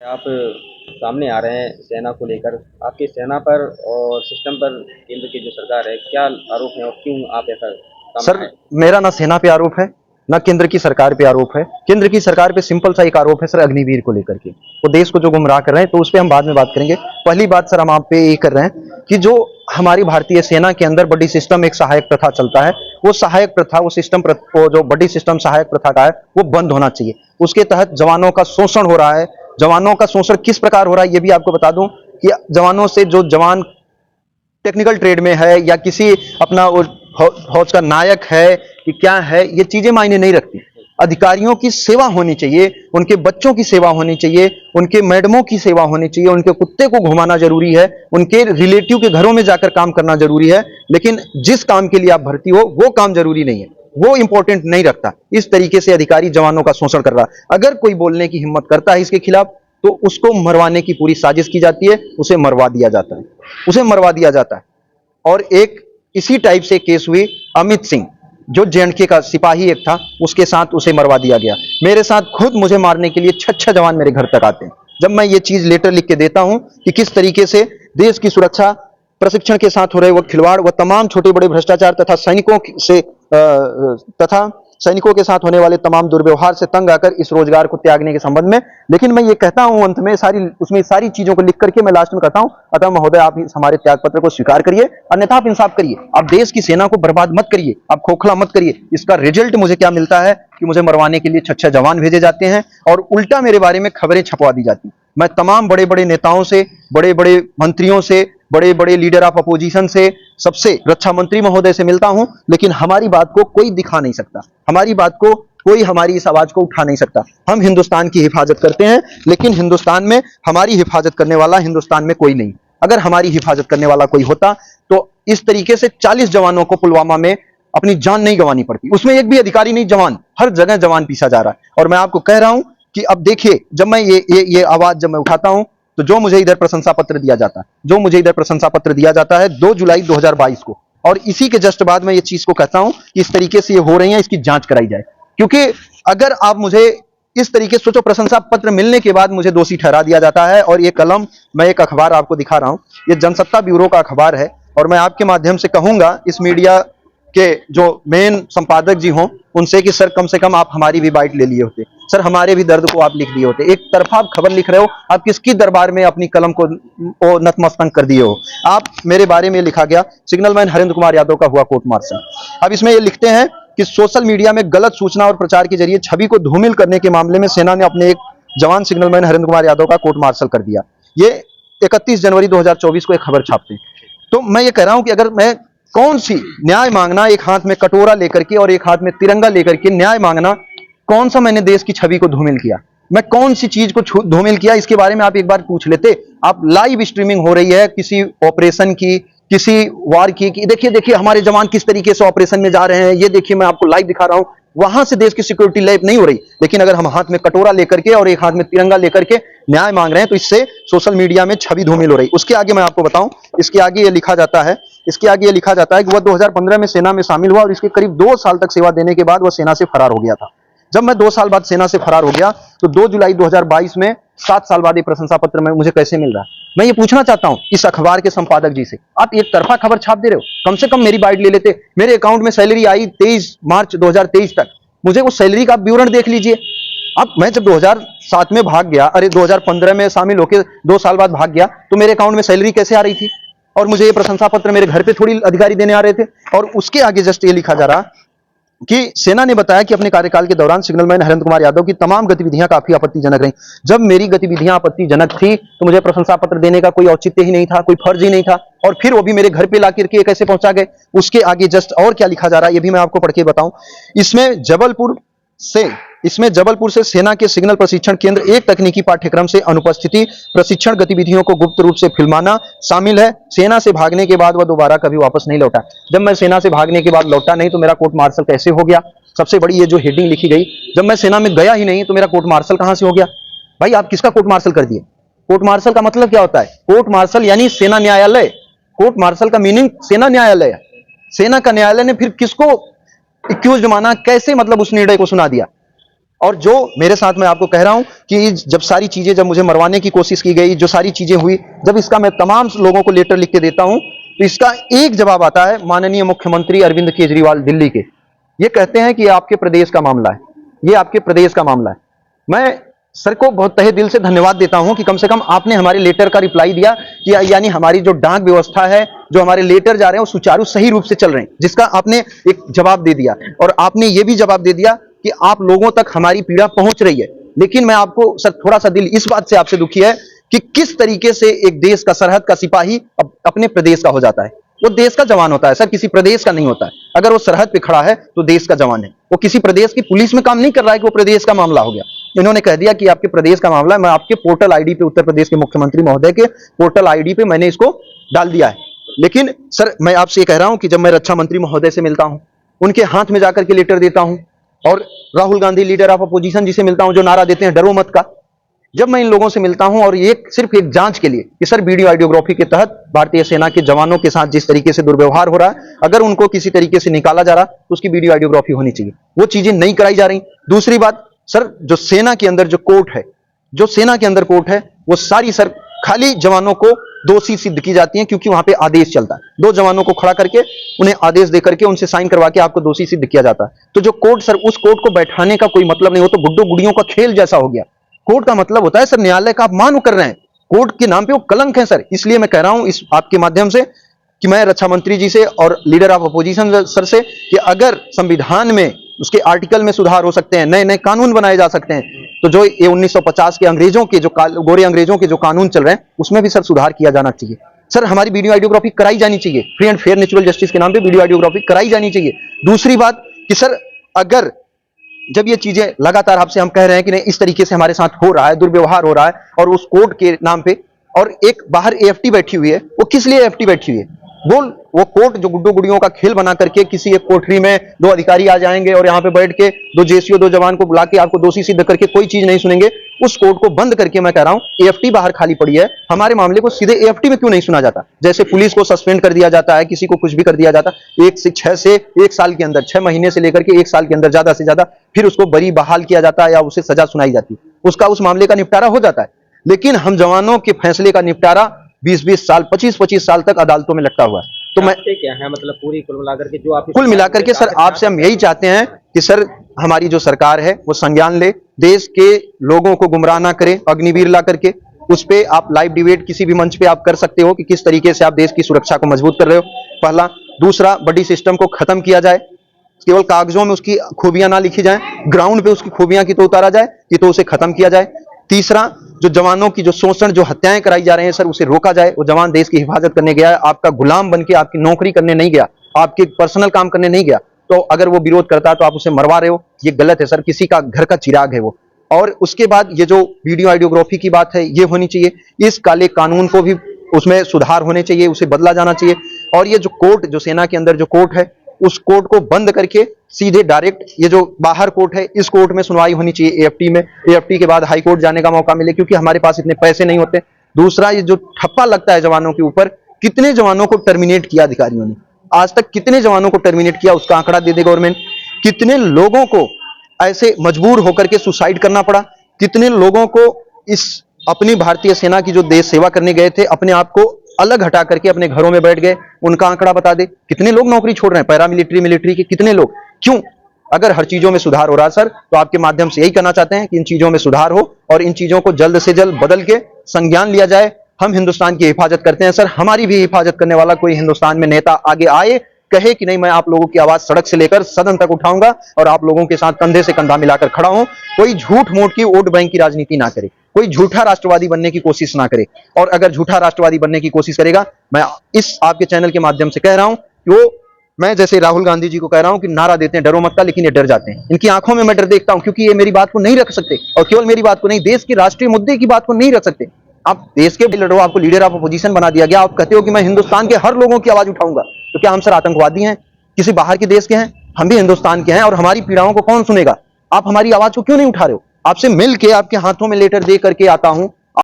आप सामने आ रहे हैं सेना को लेकर, आपकी सेना पर और सिस्टम पर केंद्र की जो सरकार है, क्या आरोप है और क्यों आप ऐसा सामने सर, आए? मेरा ना सेना पे आरोप है, ना केंद्र की सरकार पे आरोप है। केंद्र की सरकार पे सिंपल सा एक आरोप है सर, अग्निवीर को लेकर के। वो देश को जो गुमराह कर रहे हैं, तो उस पे हम बाद में बात करेंगे। पहली बात सर, हम आप पे ये कर रहे हैं कि जो हमारी भारतीय सेना के अंदर बडी सिस्टम एक सहायक प्रथा चलता है, वो सहायक प्रथा, वो सिस्टम, वो जो बडी सिस्टम सहायक प्रथा का है, वो बंद होना चाहिए। उसके तहत जवानों का शोषण हो रहा है। जवानों का शोषण किस प्रकार हो रहा है, ये भी आपको बता दूं कि जवानों से, जो जवान टेक्निकल ट्रेड में है या किसी अपना फौज का नायक है कि क्या है, ये चीजें मायने नहीं रखती। अधिकारियों की सेवा होनी चाहिए, उनके बच्चों की सेवा होनी चाहिए, उनके मैडमों की सेवा होनी चाहिए, उनके कुत्ते को घुमाना जरूरी है, उनके रिलेटिव के घरों में जाकर काम करना जरूरी है। लेकिन जिस काम के लिए आप भर्ती हो, वो काम जरूरी नहीं है, वो इंपॉर्टेंट नहीं रखता। इस तरीके से अधिकारी जवानों का शोषण कर रहा है। अगर कोई बोलने की हिम्मत करता है इसके खिलाफ, तो उसको मरवाने की पूरी साजिश की जाती है, उसे मरवा दिया जाता है, उसे मरवा दिया जाता है। और एक इसी टाइप से केस हुई अमित सिंह, जो जेएंडके का सिपाही एक था, उसके साथ उसे मरवा दिया गया। मेरे साथ खुद मुझे मारने के लिए 6 जवान मेरे घर तक आते हैं। जब मैं ये चीज लेटर लिख के देता हूं कि किस तरीके से देश की सुरक्षा प्रशिक्षण के साथ हो रहे वो खिलवाड़, व तमाम छोटे बड़े भ्रष्टाचार तथा सैनिकों के साथ होने वाले तमाम दुर्व्यवहार से तंग आकर इस रोजगार को त्यागने के संबंध में। लेकिन मैं ये कहता हूं अंत में, उसमें सारी चीजों को लिख करके मैं लास्ट में कहता हूं, अतः महोदय, आप इस हमारे त्याग पत्र को स्वीकार करिए, अन्यथा आप इंसाफ करिए। आप देश की सेना को बर्बाद मत करिए, आप खोखला मत करिए। इसका रिजल्ट मुझे क्या मिलता है कि मुझे मरवाने के लिए 6 जवान भेजे जाते हैं और उल्टा मेरे बारे में खबरें छपवा दी जाती। मैं तमाम बड़े बड़े नेताओं से, बड़े बड़े मंत्रियों से, बड़े बड़े लीडर ऑफ अपोजिशन से, सबसे, रक्षा मंत्री महोदय से मिलता हूं, लेकिन हमारी बात को कोई दिखा नहीं सकता, हमारी बात को कोई, हमारी इस आवाज को उठा नहीं सकता। हम हिंदुस्तान की हिफाजत करते हैं, लेकिन हिंदुस्तान में हमारी हिफाजत करने वाला हिंदुस्तान में कोई नहीं। अगर हमारी हिफाजत करने वाला कोई होता तो इस तरीके से 40 जवानों को पुलवामा में अपनी जान नहीं गंवानी पड़ती। उसमें एक भी अधिकारी नहीं, जवान, हर जगह जवान पीसा जा रहा है। और मैं आपको कह रहा हूं कि अब देखिए, जब मैं ये आवाज जब मैं उठाता हूं, तो जो मुझे इधर प्रशंसा पत्र दिया जाता है, जो मुझे इधर प्रशंसा पत्र दिया जाता है 2 जुलाई 2022 को, और इसी के जस्ट बाद मैं ये चीज को कहता हूं कि इस तरीके से ये हो रही है, इसकी जांच कराई जाए। क्योंकि अगर आप मुझे इस तरीके से सोचो, प्रशंसा पत्र मिलने के बाद मुझे दोषी ठहरा दिया जाता है। और ये कलम, मैं एक अखबार आपको दिखा रहा हूं, ये जनसत्ता ब्यूरो का अखबार है, और मैं आपके माध्यम से कहूंगा इस मीडिया के जो मेन संपादक जी हों उनसे कि सर, कम से कम आप हमारी भी बाइट ले लिए होते, सर, हमारे भी दर्द को आप लिख दिए होते। एक तरफा आप खबर लिख रहे हो, आप किसकी दरबार में अपनी कलम को नतमस्तक कर दिए हो। आप, मेरे बारे में लिखा गया, सिग्नल मैन हरेंद्र कुमार यादव का हुआ कोर्ट मार्शल। अब इसमें ये लिखते हैं कि सोशल मीडिया में गलत सूचना और प्रचार के जरिए छवि को धूमिल करने के मामले में सेना ने अपने एक जवान सिग्नल मैन हरेंद्र कुमार यादव का कोर्ट मार्शल कर दिया। ये 31 जनवरी 2024 को एक खबर छापते हैं। तो मैं ये कह रहा हूं कि अगर मैं, कौन सी न्याय मांगना, एक हाथ में कटोरा लेकर के और एक हाथ में तिरंगा लेकर के न्याय मांगना, कौन सा मैंने देश की छवि को धूमिल किया, मैं कौन सी चीज को धूमिल किया, इसके बारे में आप एक बार पूछ लेते। आप, लाइव स्ट्रीमिंग हो रही है किसी ऑपरेशन की, किसी वार की, देखिए देखिए हमारे जवान किस तरीके से ऑपरेशन में जा रहे हैं, ये देखिए, मैं आपको लाइव दिखा रहा हूं। वहां से देश की सिक्योरिटी लाइव नहीं हो रही, लेकिन अगर हम हाथ में कटोरा लेकर के और एक हाथ में तिरंगा लेकर के न्याय मांग रहे हैं, तो इससे सोशल मीडिया में छवि धूमिल हो रही। उसके आगे मैं आपको बताऊं, इसके आगे ये लिखा जाता है, इसके आगे ये लिखा जाता है कि वह 2015 में सेना में शामिल हुआ और इसके करीब 2 साल तक सेवा देने के बाद वह सेना से फरार हो गया था। जब मैं 2 साल बाद सेना से फरार हो गया, तो 2 जुलाई 2022 में 7 साल बाद ये प्रशंसा पत्र में मुझे कैसे मिल रहा है। मैं ये पूछना चाहता हूं इस अखबार के संपादक जी से, आप एक तरफा खबर छाप दे रहे हो, कम से कम मेरी बाइट ले लेते। मेरे अकाउंट में सैलरी आई 23 मार्च 2023 तक, मुझे वो सैलरी का विवरण देख लीजिए आप। मैं जब 2007 में भाग गया, अरे 2015 में शामिल होकर 2 साल बाद भाग गया, तो मेरे अकाउंट में सैलरी कैसे आ रही थी, और मुझे ये प्रशंसा पत्र मेरे घर पे थोड़ी अधिकारी देने आ रहे थे। और उसके आगे जस्ट ये लिखा जा रहा कि सेना ने बताया कि अपने कार्यकाल के दौरान सिग्नलमैन हरेंद्र कुमार यादव की तमाम गतिविधियां काफी आपत्तिजनक रहीं। जब मेरी गतिविधियां आपत्तिजनक थी, तो मुझे प्रशंसा पत्र देने का कोई औचित्य ही नहीं था, कोई फर्ज ही नहीं था, और फिर वो भी मेरे घर पे ला करके कैसे पहुंचा गए। उसके आगे जस्ट और क्या लिखा जा रहा है, ये भी मैं आपको पढ़ के बताऊं। इसमें जबलपुर से सेना के सिग्नल प्रशिक्षण केंद्र एक तकनीकी पाठ्यक्रम से अनुपस्थिति, प्रशिक्षण गतिविधियों को गुप्त रूप से फिल्माना शामिल है। सेना से भागने के बाद वह दोबारा कभी वापस नहीं लौटा। जब मैं सेना से भागने के बाद लौटा नहीं, तो मेरा कोर्ट मार्शल कैसे हो गया। सबसे बड़ी ये जो हेडिंग लिखी गई, जब मैं सेना में गया ही नहीं, तो मेरा कोर्ट मार्शल कहां से हो गया। भाई, आप किसका कोर्ट मार्शल कर दिए। कोर्ट मार्शल का मतलब क्या होता है, कोर्ट मार्शल यानी सेना न्यायालय। कोर्ट मार्शल का मीनिंग सेना न्यायालय है। सेना का न्यायालय ने फिर किसको एक्यूज माना, कैसे, मतलब उस निर्णय को सुना दिया। और जो मेरे साथ मैं आपको कह रहा हूं कि जब सारी चीजें, जब मुझे मरवाने की कोशिश की गई, जो सारी चीजें हुई, जब इसका मैं तमाम लोगों को लेटर लिख के देता हूं, तो इसका एक जवाब आता है माननीय मुख्यमंत्री अरविंद केजरीवाल दिल्ली के। ये कहते हैं कि ये आपके प्रदेश का मामला है, ये आपके प्रदेश का मामला है। मैं सर को बहुत तहे दिल से धन्यवाद देता हूं कि कम से कम आपने हमारे लेटर का रिप्लाई दिया कि यानी हमारी जो डाक व्यवस्था है, जो हमारे लेटर जा रहे हैं वो सुचारू सही रूप से चल रहे हैं, जिसका आपने एक जवाब दे दिया। और आपने ये भी जवाब दे दिया कि आप लोगों तक हमारी पीड़ा पहुंच रही है। लेकिन मैं आपको सर थोड़ा सा दिल इस बात से आपसे दुखी है कि किस तरीके से एक देश का सरहद का सिपाही अपने प्रदेश का हो जाता है। वो देश का जवान होता है सर, किसी प्रदेश का नहीं होता है। अगर वो सरहद पे खड़ा है तो देश का जवान है, वो किसी प्रदेश की पुलिस में काम नहीं कर रहा है कि वो प्रदेश का मामला हो गया। इन्होंने कह दिया कि आपके प्रदेश का मामला है, मैं आपके पोर्टल आईडी पे, उत्तर प्रदेश के मुख्यमंत्री महोदय के पोर्टल आईडी पे मैंने इसको डाल दिया है। लेकिन सर मैं आपसे कह रहा हूं कि जब मैं रक्षा मंत्री महोदय से मिलता हूं, उनके हाथ में जाकर के लेटर देता हूं, और Rahul Gandhi leader of opposition ji से मिलता हूं जो नारा देते हैं डरो मत का, जब मैं इन लोगों से मिलता हूं और ये सिर्फ एक जांच के लिए कि सर वीडियो आइडियोग्राफी के तहत भारतीय सेना के जवानों के साथ जिस तरीके से दुर्व्यवहार हो रहा है, अगर उनको किसी तरीके से निकाला जा रहा तो उसकी वीडियो आइडियोग्राफी होनी चाहिए, वो चीजें नहीं कराई जा रही। दूसरी बात सर, जो सेना के अंदर जो कोर्ट है, जो सेना के अंदर कोर्ट है, वो सारी सर खाली जवानों को दोषी सिद्ध की जाती हैं, क्योंकि वहां पे आदेश चलता है। दो जवानों को खड़ा करके उन्हें आदेश देकर के उनसे साइन करवा के आपको दोषी सिद्ध किया जाता है। तो जो कोर्ट सर, उस कोर्ट को बैठाने का कोई मतलब नहीं, वो तो गुड्डो गुड़ियों का खेल जैसा हो गया। कोर्ट का मतलब होता है सर न्यायालय का अपमान कर रहे हैं, कोर्ट के नाम पे वो कलंक है सर। इसलिए मैं कह रहा हूं इस आपके माध्यम से कि मैं रक्षा मंत्री जी से और लीडर ऑफ अपोजिशन सर से कि अगर संविधान में उसके आर्टिकल में सुधार हो सकते हैं, नए नए कानून बनाए जा सकते हैं, तो जो ये 1950 के अंग्रेजों के जो गोरे अंग्रेजों के जो कानून चल रहे हैं उसमें भी सर सुधार किया जाना चाहिए। सर हमारी वीडियो आइडियोग्राफी कराई जानी चाहिए, free and fair natural justice के नाम पे वीडियो आइडियोग्राफी कराई जानी चाहिए। दूसरी बात कि सर अगर जब ये चीजें लगातार आपसे हम कह रहे हैं कि नहीं इस तरीके से हमारे साथ हो रहा है, दुर्व्यवहार हो रहा है, और उस कोर्ट के नाम पे, और एक बाहर एएफटी बैठी हुई है, वो किस लिए एएफटी बैठी हुई है? वो कोर्ट जो गुड्डो गुड़ियों का खेल बना करके किसी एक कोठरी में दो अधिकारी आ जाएंगे और यहाँ पे बैठ के दो जेसीओ, दो जवान को बुला के आपको दोषी सिद्ध करके कोई चीज नहीं सुनेंगे। उस कोर्ट को बंद करके मैं कह रहा हूं एएफटी बाहर खाली पड़ी है, हमारे मामले को सीधे एएफटी में क्यों नहीं सुना जाता? जैसे पुलिस को सस्पेंड कर दिया जाता है, किसी को कुछ भी कर दिया जाता, 1 से 6 से 1 साल के अंदर, 6 महीने से लेकर के 1 साल के अंदर ज्यादा से ज्यादा फिर उसको बरी बहाल किया जाता है या उसे सजा सुनाई जाती है, उसका उस मामले का निपटारा हो जाता है। लेकिन हम जवानों के फैसले का निपटारा 20-20 साल, 25-25 साल तक अदालतों में लटका हुआ है। तो मैं क्या है मतलब पूरी कुल मिलाकर के जो आप कुल मिलाकर के सर आपसे हम यही चाहते हैं कि सर हमारी जो सरकार है वो संज्ञान ले, देश के लोगों को गुमराह ना करे, अग्निवीर ला करके उस पे आप लाइव डिबेट किसी भी मंच पे आप कर सकते हो कि किस तरीके से आप देश की सुरक्षा को मजबूत कर रहे हो, पहला। दूसरा, बड़ी सिस्टम को खत्म किया जाए, केवल कागजों में उसकी खूबियां ना लिखी जाएं, ग्राउंड पे उसकी खूबियां की तो उतारा जाए, कि तो उसे खत्म किया जाए। तीसरा, जो जवानों की जो शोषण, जो हत्याएं कराई जा रहे हैं सर, उसे रोका जाए। वो जवान देश की हिफाजत करने गया है, आपका गुलाम बन के आपकी नौकरी करने नहीं गया, आपके पर्सनल काम करने नहीं गया, तो अगर वो विरोध करता है तो आप उसे मरवा रहे हो, ये गलत है सर। किसी का घर का चिराग है वो। और उसके बाद ये जो वीडियो आइडियोग्राफी की बात है, ये होनी चाहिए। इस काले कानून को भी उसमें सुधार होने चाहिए, उसे बदला जाना चाहिए। और ये जो कोर्ट, जो सेना के अंदर जो कोर्ट है, उस कोर्ट को बंद करके सीधे डायरेक्ट ये जो बाहर कोर्ट है, इस कोर्ट में सुनवाई होनी चाहिए एएफटी में। एएफटी के बाद हाई कोर्ट जाने का मौका मिले, क्योंकि हमारे पास इतने पैसे नहीं होते। दूसरा, ये जो ठप्पा लगता है जवानों के ऊपर, कितने जवानों को टर्मिनेट किया अधिकारियों ने, आज तक कितने जवानों को टर्मिनेट किया, उसका आंकड़ा दे दे गवर्नमेंट। कितने लोगों को ऐसे मजबूर होकर के सुसाइड करना पड़ा, कितने लोगों को इस अपनी भारतीय सेना की जो देश सेवा करने गए थे, अपने आप को अलग हटा करके अपने घरों में बैठ गए, उनका आंकड़ा बता दे। कितने लोग नौकरी छोड़ रहे हैं, पैरामिलिट्री, मिलिट्री के कितने लोग, क्यों? अगर हर चीजों में सुधार हो रहा है सर, तो आपके माध्यम से यही कहना चाहते हैं कि इन चीजों में सुधार हो और इन चीजों को जल्द से जल्द बदल के संज्ञान लिया जाए। हम हिंदुस्तान की हिफाजत करते हैं सर, हमारी भी हिफाजत करने वाला कोई हिंदुस्तान में नेता आगे आए, कहे कि नहीं मैं आप लोगों की आवाज सड़क से लेकर सदन तक उठाऊंगा और आप लोगों के साथ कंधे से कंधा मिलाकर खड़ा हूं। कोई झूठ मूठ की वोट बैंक की राजनीति ना करे, कोई झूठा राष्ट्रवादी बनने की कोशिश ना करे। और अगर झूठा राष्ट्रवादी बनने की कोशिश करेगा, मैं इस आपके चैनल के माध्यम से कह रहा हूं कि वो, मैं जैसे राहुल गांधी जी को कह रहा हूं कि नारा देते हैं डरो मत का, लेकिन ये डर जाते हैं। इनकी आंखों में मैं डर देखता हूं, क्योंकि ये मेरी बात को नहीं रख सकते, और केवल मेरी बात को नहीं, देश के राष्ट्रीय मुद्दे की बात को नहीं रख सकते। आप देश के लीडर हो, आपको लीडर ऑफ अपोजिशन बना दिया गया, आप कहते हो कि मैं हिंदुस्तान के हर लोगों की आवाज उठाऊंगा। तो क्या हम सर आतंकवादी हैं, किसी बाहर के देश के हैं? हम भी हिंदुस्तान के हैं, और हमारी पीड़ाओं को कौन सुनेगा? आप हमारी आवाज को क्यों नहीं उठा रहे हो? आपसे मिल के, आपके हाथों में लेटर दे करके आता हूं